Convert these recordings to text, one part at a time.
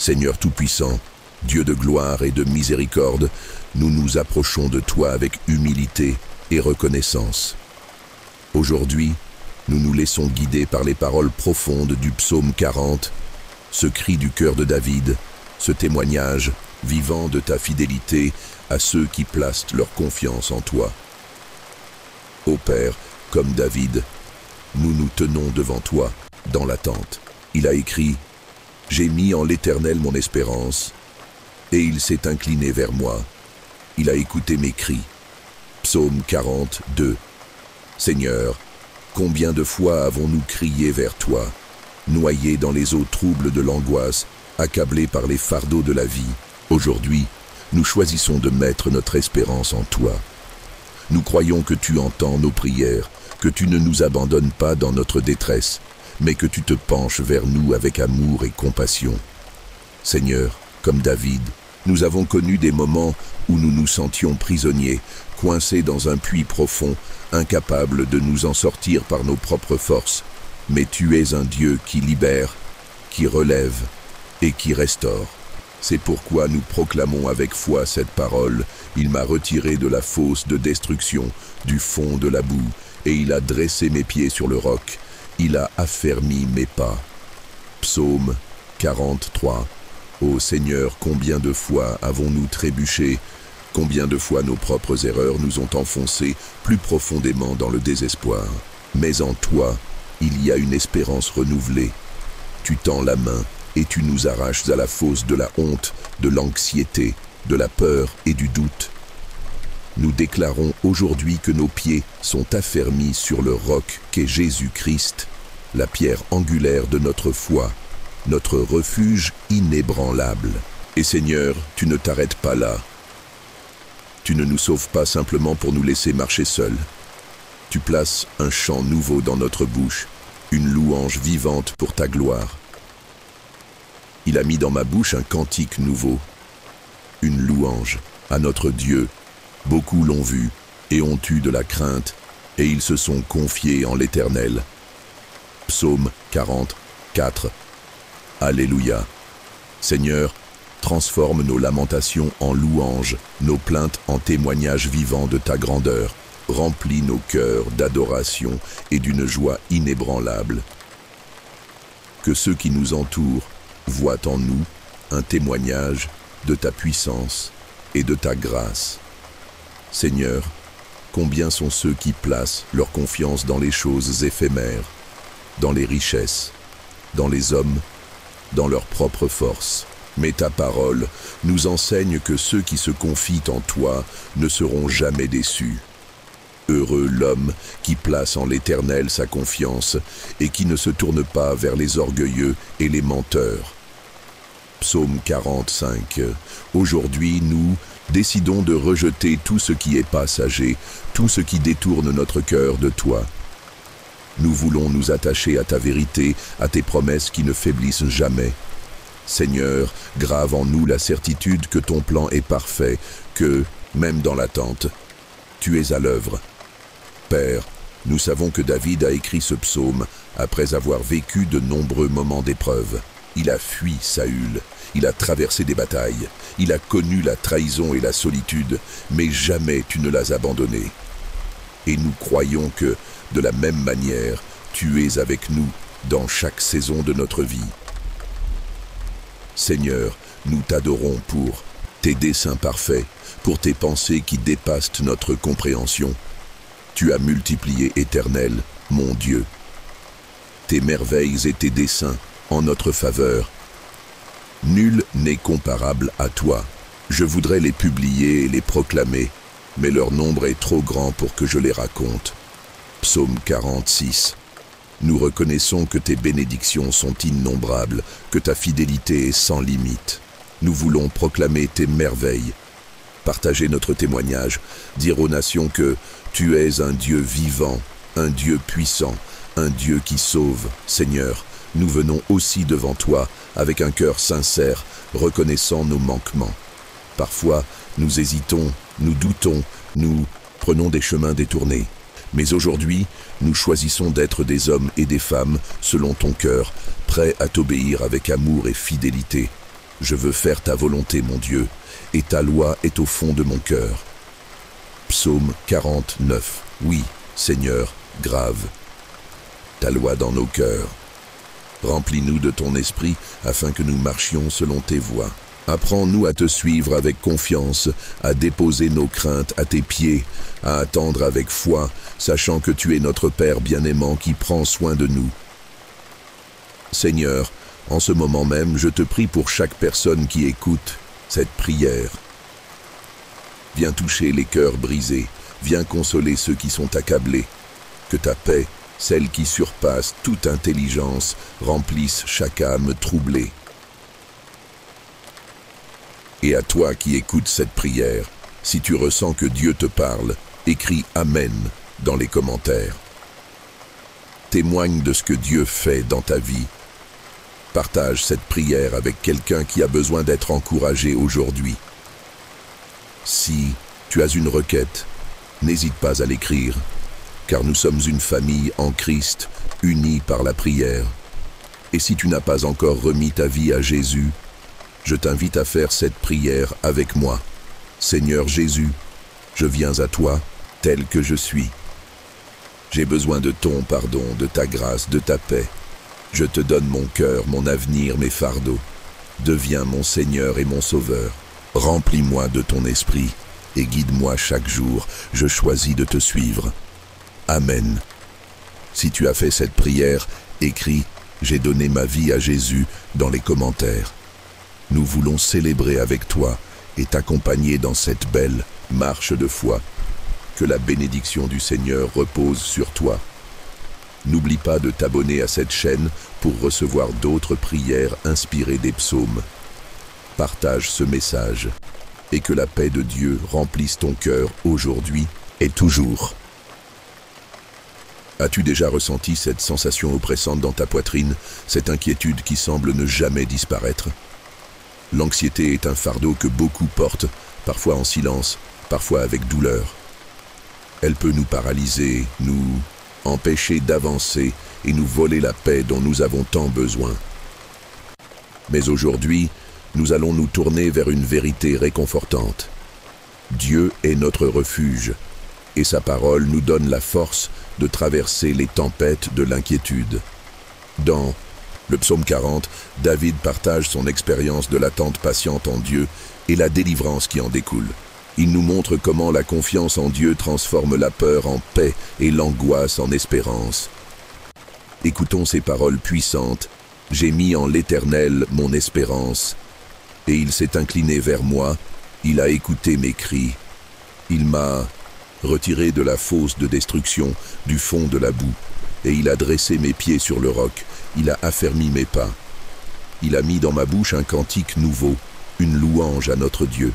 Seigneur Tout-Puissant, Dieu de gloire et de miséricorde, nous nous approchons de toi avec humilité et reconnaissance. Aujourd'hui, nous nous laissons guider par les paroles profondes du psaume 40, ce cri du cœur de David, ce témoignage vivant de ta fidélité à ceux qui placent leur confiance en toi. Ô Père, comme David, nous nous tenons devant toi, dans l'attente. Il a écrit « J'ai mis en l'Éternel mon espérance, et il s'est incliné vers moi. Il a écouté mes cris. » Psaume 42. Seigneur, combien de fois avons-nous crié vers toi, noyés dans les eaux troubles de l'angoisse, accablés par les fardeaux de la vie. Aujourd'hui, nous choisissons de mettre notre espérance en toi. Nous croyons que tu entends nos prières, que tu ne nous abandonnes pas dans notre détresse, mais que tu te penches vers nous avec amour et compassion. Seigneur, comme David, nous avons connu des moments où nous nous sentions prisonniers, coincés dans un puits profond, incapables de nous en sortir par nos propres forces. Mais tu es un Dieu qui libère, qui relève et qui restaure. C'est pourquoi nous proclamons avec foi cette parole. Il m'a retiré de la fosse de destruction, du fond de la boue, et il a dressé mes pieds sur le roc. Il a affermi mes pas. Psaume 43. Ô Seigneur, combien de fois avons-nous trébuché, combien de fois nos propres erreurs nous ont enfoncés plus profondément dans le désespoir. Mais en toi, il y a une espérance renouvelée. Tu tends la main et tu nous arraches à la fosse de la honte, de l'anxiété, de la peur et du doute. Nous déclarons aujourd'hui que nos pieds sont affermis sur le roc qu'est Jésus-Christ, la pierre angulaire de notre foi, notre refuge inébranlable. Et Seigneur, tu ne t'arrêtes pas là. Tu ne nous sauves pas simplement pour nous laisser marcher seuls. Tu places un chant nouveau dans notre bouche, une louange vivante pour ta gloire. Il a mis dans ma bouche un cantique nouveau, une louange à notre Dieu. Beaucoup l'ont vu et ont eu de la crainte, et ils se sont confiés en l'Éternel. Psaume 44. Alléluia. Seigneur, transforme nos lamentations en louanges, nos plaintes en témoignages vivants de ta grandeur. Remplis nos cœurs d'adoration et d'une joie inébranlable. Que ceux qui nous entourent voient en nous un témoignage de ta puissance et de ta grâce. Seigneur, combien sont ceux qui placent leur confiance dans les choses éphémères, dans les richesses, dans les hommes, dans leur propre force. Mais ta parole nous enseigne que ceux qui se confient en toi ne seront jamais déçus. Heureux l'homme qui place en l'Éternel sa confiance et qui ne se tourne pas vers les orgueilleux et les menteurs. Psaume 45. Aujourd'hui, nous décidons de rejeter tout ce qui est passager, tout ce qui détourne notre cœur de toi. Nous voulons nous attacher à ta vérité, à tes promesses qui ne faiblissent jamais. Seigneur, grave en nous la certitude que ton plan est parfait, que, même dans l'attente, tu es à l'œuvre. Père, nous savons que David a écrit ce psaume après avoir vécu de nombreux moments d'épreuve. Il a fui Saül, il a traversé des batailles, il a connu la trahison et la solitude, mais jamais tu ne l'as abandonné. Et nous croyons que, de la même manière, tu es avec nous dans chaque saison de notre vie. Seigneur, nous t'adorons pour tes desseins parfaits, pour tes pensées qui dépassent notre compréhension. Tu as multiplié, Éternel, mon Dieu, tes merveilles et tes desseins en notre faveur. Nul n'est comparable à toi. Je voudrais les publier et les proclamer, mais leur nombre est trop grand pour que je les raconte. Psaume 46. Nous reconnaissons que tes bénédictions sont innombrables, que ta fidélité est sans limite. Nous voulons proclamer tes merveilles, partager notre témoignage, dire aux nations que tu es un Dieu vivant, un Dieu puissant, un Dieu qui sauve. Seigneur, nous venons aussi devant toi avec un cœur sincère, reconnaissant nos manquements. Parfois, nous hésitons, nous doutons, nous prenons des chemins détournés. Mais aujourd'hui, nous choisissons d'être des hommes et des femmes selon ton cœur, prêts à t'obéir avec amour et fidélité. Je veux faire ta volonté, mon Dieu, et ta loi est au fond de mon cœur. Psaume 49. Oui, Seigneur, grave ta loi dans nos cœurs. Remplis-nous de ton esprit afin que nous marchions selon tes voies. Apprends-nous à te suivre avec confiance, à déposer nos craintes à tes pieds, à attendre avec foi, sachant que tu es notre Père bien-aimant qui prend soin de nous. Seigneur, en ce moment même, je te prie pour chaque personne qui écoute cette prière. Viens toucher les cœurs brisés, viens consoler ceux qui sont accablés. Que ta paix, celle qui surpasse toute intelligence, remplisse chaque âme troublée. Et à toi qui écoutes cette prière, si tu ressens que Dieu te parle, écris « Amen » dans les commentaires. Témoigne de ce que Dieu fait dans ta vie. Partage cette prière avec quelqu'un qui a besoin d'être encouragé aujourd'hui. Si tu as une requête, n'hésite pas à l'écrire, car nous sommes une famille en Christ, unie par la prière. Et si tu n'as pas encore remis ta vie à Jésus, je t'invite à faire cette prière avec moi. Seigneur Jésus, je viens à toi tel que je suis. J'ai besoin de ton pardon, de ta grâce, de ta paix. Je te donne mon cœur, mon avenir, mes fardeaux. Deviens mon Seigneur et mon Sauveur. Remplis-moi de ton esprit et guide-moi chaque jour. Je choisis de te suivre. Amen. Si tu as fait cette prière, écris « J'ai donné ma vie à Jésus » dans les commentaires. Nous voulons célébrer avec toi et t'accompagner dans cette belle marche de foi. Que la bénédiction du Seigneur repose sur toi. N'oublie pas de t'abonner à cette chaîne pour recevoir d'autres prières inspirées des psaumes. Partage ce message et que la paix de Dieu remplisse ton cœur aujourd'hui et toujours. As-tu déjà ressenti cette sensation oppressante dans ta poitrine, cette inquiétude qui semble ne jamais disparaître? L'anxiété est un fardeau que beaucoup portent, parfois en silence, parfois avec douleur. Elle peut nous paralyser, nous empêcher d'avancer et nous voler la paix dont nous avons tant besoin. Mais aujourd'hui, nous allons nous tourner vers une vérité réconfortante. Dieu est notre refuge, et sa parole nous donne la force de traverser les tempêtes de l'inquiétude. Dans le psaume 40, David partage son expérience de l'attente patiente en Dieu et la délivrance qui en découle. Il nous montre comment la confiance en Dieu transforme la peur en paix et l'angoisse en espérance. Écoutons ces paroles puissantes. « J'ai mis en l'Éternel mon espérance, et il s'est incliné vers moi, il a écouté mes cris. Il m'a retiré de la fosse de destruction, du fond de la boue, et il a dressé mes pieds sur le roc, il a affermi mes pas. Il a mis dans ma bouche un cantique nouveau, une louange à notre Dieu.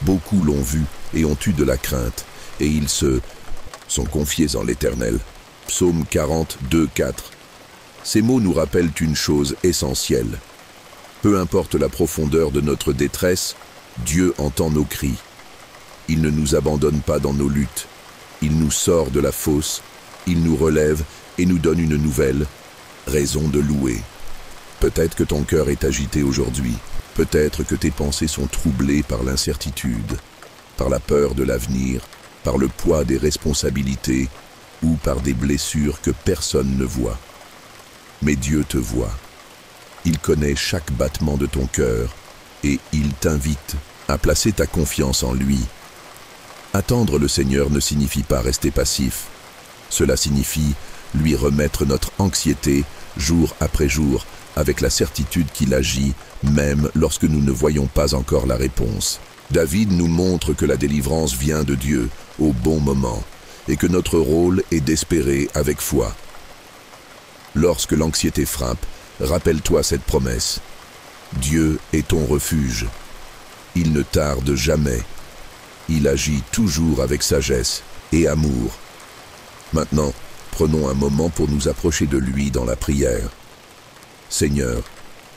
Beaucoup l'ont vu et ont eu de la crainte, et ils se sont confiés en l'Éternel. » Psaume 42, 4. Ces mots nous rappellent une chose essentielle. Peu importe la profondeur de notre détresse, Dieu entend nos cris. Il ne nous abandonne pas dans nos luttes. Il nous sort de la fosse, il nous relève et nous donne une nouvelle raison de louer. Peut-être que ton cœur est agité aujourd'hui. Peut-être que tes pensées sont troublées par l'incertitude, par la peur de l'avenir, par le poids des responsabilités ou par des blessures que personne ne voit. Mais Dieu te voit. Il connaît chaque battement de ton cœur et il t'invite à placer ta confiance en lui. Attendre le Seigneur ne signifie pas rester passif. Cela signifie lui remettre notre anxiété jour après jour avec la certitude qu'il agit même lorsque nous ne voyons pas encore la réponse. David nous montre que la délivrance vient de Dieu au bon moment et que notre rôle est d'espérer avec foi. Lorsque l'anxiété frappe, rappelle-toi cette promesse. Dieu est ton refuge. Il ne tarde jamais. Il agit toujours avec sagesse et amour. Maintenant, prenons un moment pour nous approcher de lui dans la prière. Seigneur,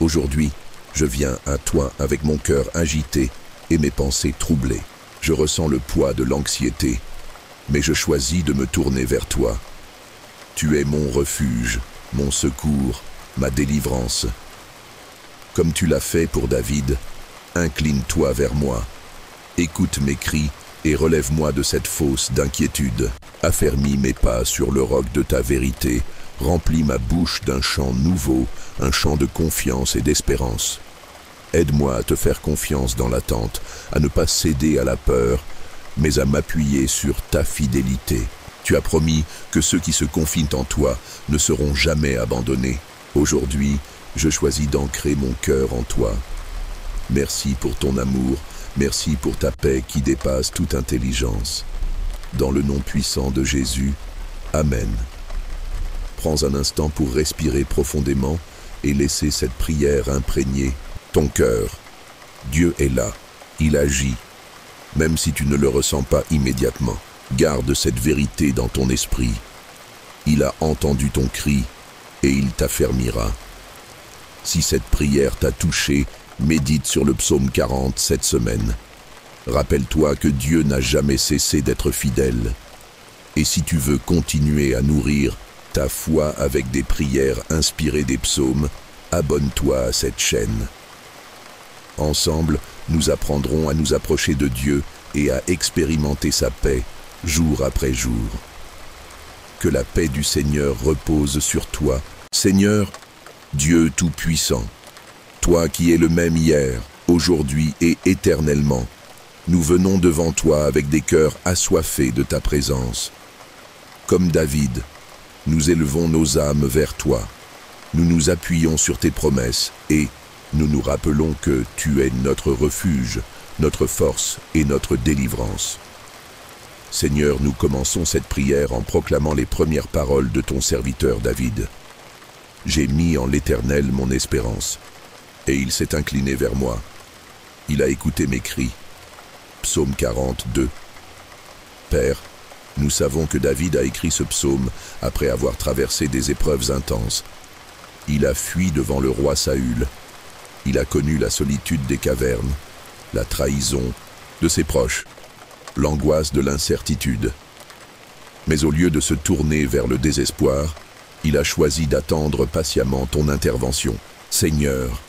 aujourd'hui, je viens à toi avec mon cœur agité et mes pensées troublées. Je ressens le poids de l'anxiété, mais je choisis de me tourner vers toi. Tu es mon refuge, mon secours, ma délivrance. Comme tu l'as fait pour David, incline-toi vers moi. Écoute mes cris et relève-moi de cette fosse d'inquiétude. Affermis mes pas sur le roc de ta vérité. Remplis ma bouche d'un chant nouveau, un chant de confiance et d'espérance. Aide-moi à te faire confiance dans l'attente, à ne pas céder à la peur, mais à m'appuyer sur ta fidélité. Tu as promis que ceux qui se confient en toi ne seront jamais abandonnés. Aujourd'hui, je choisis d'ancrer mon cœur en toi. Merci pour ton amour, merci pour ta paix qui dépasse toute intelligence. Dans le nom puissant de Jésus, Amen. Prends un instant pour respirer profondément et laisser cette prière imprégner ton cœur. Dieu est là, il agit, même si tu ne le ressens pas immédiatement. Garde cette vérité dans ton esprit. Il a entendu ton cri et il t'affermira. Si cette prière t'a touché, médite sur le psaume 40 cette semaine. Rappelle-toi que Dieu n'a jamais cessé d'être fidèle. Et si tu veux continuer à nourrir ta foi avec des prières inspirées des psaumes, abonne-toi à cette chaîne. Ensemble, nous apprendrons à nous approcher de Dieu et à expérimenter sa paix, jour après jour. Que la paix du Seigneur repose sur toi. Seigneur, Dieu Tout-Puissant, toi qui es le même hier, aujourd'hui et éternellement, nous venons devant toi avec des cœurs assoiffés de ta présence. Comme David, nous élevons nos âmes vers toi. Nous nous appuyons sur tes promesses et nous nous rappelons que tu es notre refuge, notre force et notre délivrance. Seigneur, nous commençons cette prière en proclamant les premières paroles de ton serviteur David. J'ai mis en l'Éternel mon espérance, et il s'est incliné vers moi. Il a écouté mes cris. Psaume 42. Père, nous savons que David a écrit ce psaume après avoir traversé des épreuves intenses. Il a fui devant le roi Saül. Il a connu la solitude des cavernes, la trahison de ses proches, l'angoisse de l'incertitude. Mais au lieu de se tourner vers le désespoir, il a choisi d'attendre patiemment ton intervention. Seigneur,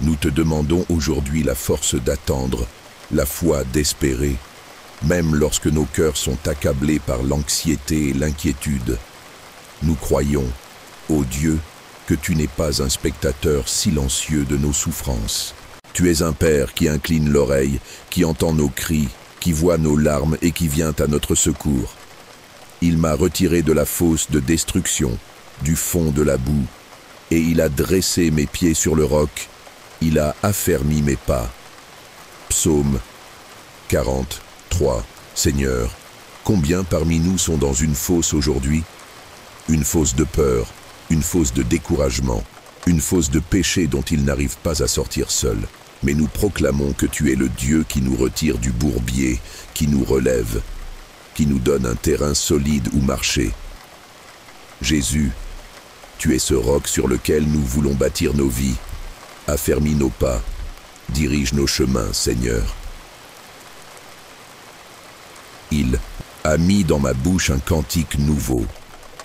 nous te demandons aujourd'hui la force d'attendre, la foi d'espérer, même lorsque nos cœurs sont accablés par l'anxiété et l'inquiétude. Nous croyons, ô Dieu, que tu n'es pas un spectateur silencieux de nos souffrances. Tu es un Père qui incline l'oreille, qui entend nos cris, qui voit nos larmes et qui vient à notre secours. Il m'a retiré de la fosse de destruction, du fond de la boue, et il a dressé mes pieds sur le roc, il a affermi mes pas. Psaume 43. Seigneur, combien parmi nous sont dans une fosse aujourd'hui? Une fosse de peur, une fosse de découragement, une fosse de péché dont ils n'arrivent pas à sortir seuls. Mais nous proclamons que tu es le Dieu qui nous retire du bourbier, qui nous relève, qui nous donne un terrain solide où marcher. Jésus, tu es ce roc sur lequel nous voulons bâtir nos vies. Affermis nos pas, dirige nos chemins, Seigneur. Il a mis dans ma bouche un cantique nouveau,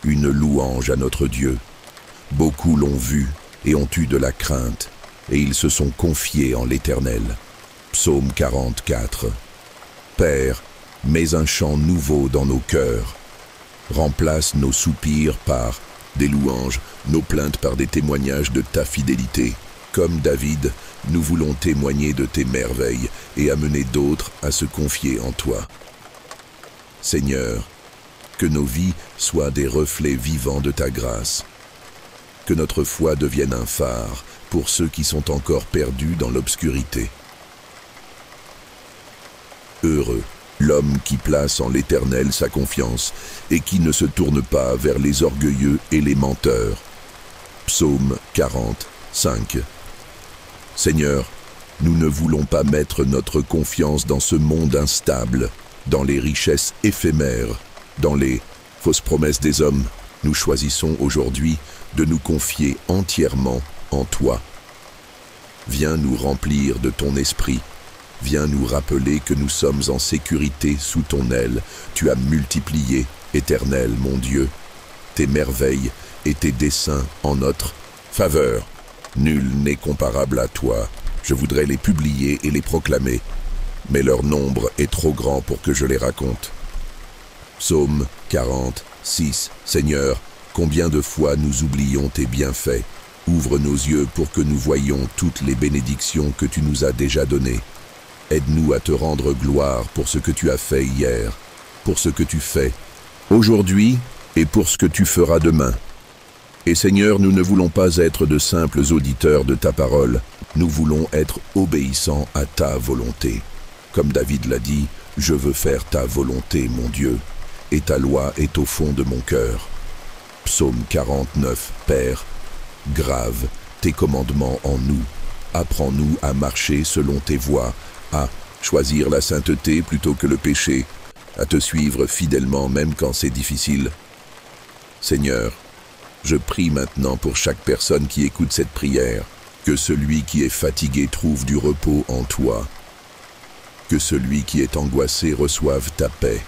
une louange à notre Dieu. Beaucoup l'ont vu et ont eu de la crainte, et ils se sont confiés en l'Éternel. Psaume 44. Père, mets un chant nouveau dans nos cœurs. Remplace nos soupirs par des louanges, nos plaintes par des témoignages de ta fidélité. Comme David, nous voulons témoigner de tes merveilles et amener d'autres à se confier en toi. Seigneur, que nos vies soient des reflets vivants de ta grâce. Que notre foi devienne un phare pour ceux qui sont encore perdus dans l'obscurité. Heureux l'homme qui place en l'Éternel sa confiance et qui ne se tourne pas vers les orgueilleux et les menteurs. Psaume 45. Seigneur, nous ne voulons pas mettre notre confiance dans ce monde instable, dans les richesses éphémères, dans les fausses promesses des hommes. Nous choisissons aujourd'hui de nous confier entièrement en toi. Viens nous remplir de ton esprit. Viens nous rappeler que nous sommes en sécurité sous ton aile. Tu as multiplié, Éternel, mon Dieu, tes merveilles et tes desseins en notre faveur. Nul n'est comparable à toi. Je voudrais les publier et les proclamer, mais leur nombre est trop grand pour que je les raconte. Psaume 46. Seigneur, combien de fois nous oublions tes bienfaits. Ouvre nos yeux pour que nous voyions toutes les bénédictions que tu nous as déjà données. Aide-nous à te rendre gloire pour ce que tu as fait hier, pour ce que tu fais aujourd'hui et pour ce que tu feras demain. Et Seigneur, nous ne voulons pas être de simples auditeurs de ta parole, nous voulons être obéissants à ta volonté. Comme David l'a dit, je veux faire ta volonté, mon Dieu, et ta loi est au fond de mon cœur. Psaume 49. Père, grave tes commandements en nous. Apprends-nous à marcher selon tes voies, à choisir la sainteté plutôt que le péché, à te suivre fidèlement même quand c'est difficile. Seigneur, je prie maintenant pour chaque personne qui écoute cette prière, que celui qui est fatigué trouve du repos en toi, que celui qui est angoissé reçoive ta paix,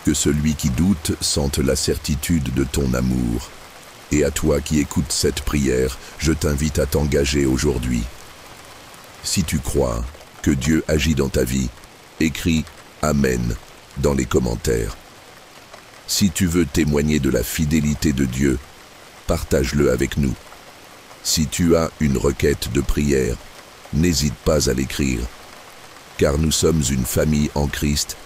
que celui qui doute sente la certitude de ton amour. Et à toi qui écoutes cette prière, je t'invite à t'engager aujourd'hui. Si tu crois que Dieu agit dans ta vie, écris « Amen » dans les commentaires. Si tu veux témoigner de la fidélité de Dieu, partage-le avec nous. Si tu as une requête de prière, n'hésite pas à l'écrire, car nous sommes une famille en Christ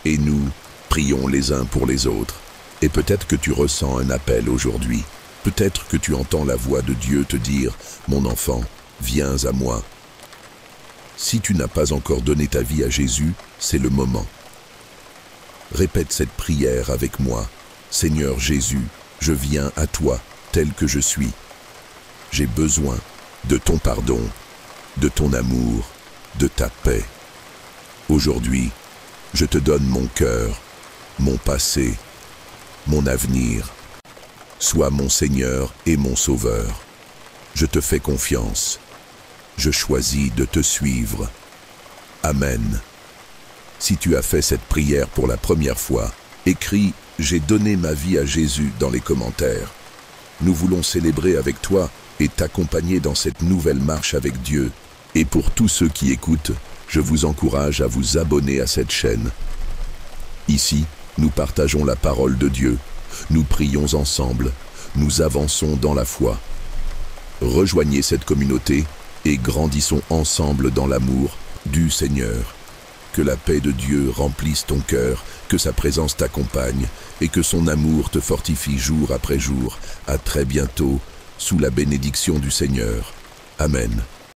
et nous prions les uns pour les autres. Et peut-être que tu ressens un appel aujourd'hui. Peut-être que tu entends la voix de Dieu te dire « Mon enfant, viens à moi ». Si tu n'as pas encore donné ta vie à Jésus, c'est le moment. Répète cette prière avec moi. Seigneur Jésus, je viens à toi tel que je suis. J'ai besoin de ton pardon, de ton amour, de ta paix. Aujourd'hui, je te donne mon cœur, mon passé, mon avenir. Sois mon Seigneur et mon Sauveur. Je te fais confiance. Je choisis de te suivre. Amen. Si tu as fait cette prière pour la première fois, écris « J'ai donné ma vie à Jésus » dans les commentaires. Nous voulons célébrer avec toi et t'accompagner dans cette nouvelle marche avec Dieu. Et pour tous ceux qui écoutent, je vous encourage à vous abonner à cette chaîne. Ici, nous partageons la parole de Dieu. Nous prions ensemble. Nous avançons dans la foi. Rejoignez cette communauté et grandissons ensemble dans l'amour du Seigneur. Que la paix de Dieu remplisse ton cœur, que sa présence t'accompagne et que son amour te fortifie jour après jour. À très bientôt, sous la bénédiction du Seigneur. Amen.